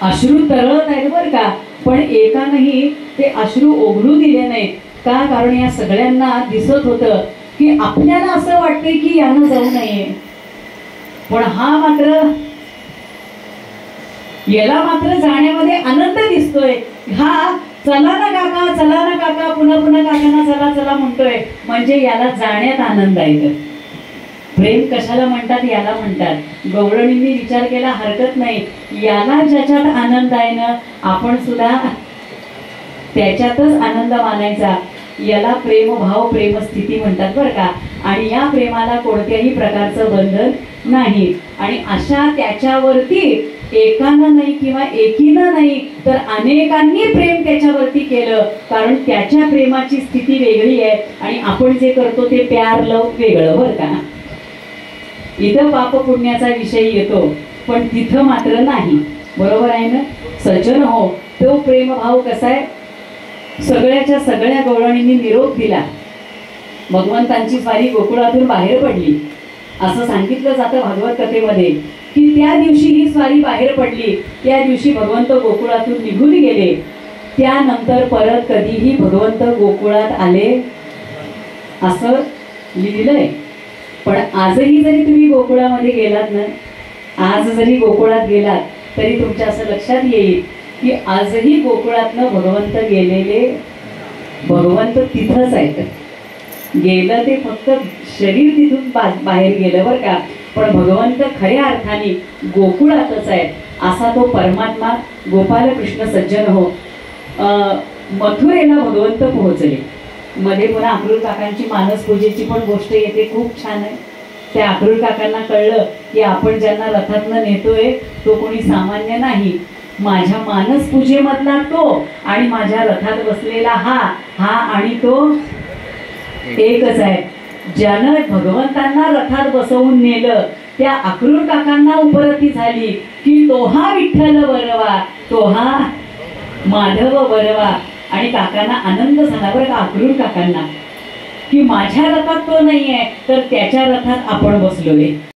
अश्रू तरळत आहेत बरं का, पण एकानेही ते अश्रू ओघळू दिले नाहीत का? कारण या सगळ्यांना दिसत होतं की आपल्याला असं वाटतंय की यानं जाऊ नये, पण हा मात्र याला मात्र जाण्यामध्ये आनंद दिसतोय. हा चला ना काका, चला ना काका, पुन्हा पुन्हा काकांना चला चला म्हणतोय, म्हणजे याला जाण्यात आनंद आहे. प्रेम कशाला म्हणतात? याला म्हणतात. गवळणींनी विचार केला हरकत नाही, याला ज्याच्यात आनंद आहे ना, आपण सुद्धा त्याच्यातच आनंद मानायचा. याला प्रेमभाव प्रेमस्थिती म्हणतात बरं का. आणि या प्रेमाला कोणत्याही प्रकारचं बंधन नाही. आणि अशा त्याच्यावरती एकानं नाही किंवा एकीनं नाही तर अनेकांनी प्रेम त्याच्यावरती केलं, कारण त्याच्या प्रेमाची स्थिती वेगळी आहे आणि आपण जे करतो ते प्यार लव वेगळं बरं का. इथं पाप पुण्याचा विषय येतो, पण तिथं मात्र नाही. बरोबर आहे ना सज्जन हो. तो प्रेमभाव कसा आहे, सगळ्याच्या सगळ्या गवळणींनी निरोप दिला. भगवंतांची स्वारी गोकुळातून बाहेर पडली असं सांगितलं जातं भागवत कथेमध्ये, की त्या दिवशी ही स्वारी बाहेर पडली, त्या दिवशी भगवंत गोकुळातून निघून गेले. त्यानंतर परत कधीही भगवंत गोकुळात आले असं लिहिलंय. पण आजही जरी तुम्ही गोकुळामध्ये गेलात ना, आज जरी गोकुळात गेलात तरी तुमच्या असं लक्षात येईल की आजही गोकुळातनं भगवंत गेलेले, भगवंत तिथंच आहेत. गेलं ते फक्त शरीर तिथून बाहेर गेलं बरं का, पण भगवंत खऱ्या अर्थाने गोकुळातच आहे. असा तो परमात्मा गोपालकृष्ण सज्जन हो. मथुरेला भगवंत पोहोचले. मध्ये पुन्हा अक्रूर काकांची मानस पूजेची पण गोष्ट येते, खूप छान आहे. त्या अक्रूर काकांना कळलं की आपण ज्यांना रथातनं नेतोय तो कोणी सामान्य नाही, माझ्या मानस पूजेमधला तो आणि माझ्या रथात बसलेला हा आणि तो एकच आहे. ज्यानं भगवंतांना रथात बसवून नेलं त्या अक्रूर काकांना उपरती झाली की तो हा विठ्ठल बरवा, तो हा माधव बरवा. आणि काकांना आनंद झाला बरं का, अक्रूर काकांना, की माझ्या रथात तो नाहीये तर त्याच्या रथात आपण बसलोय.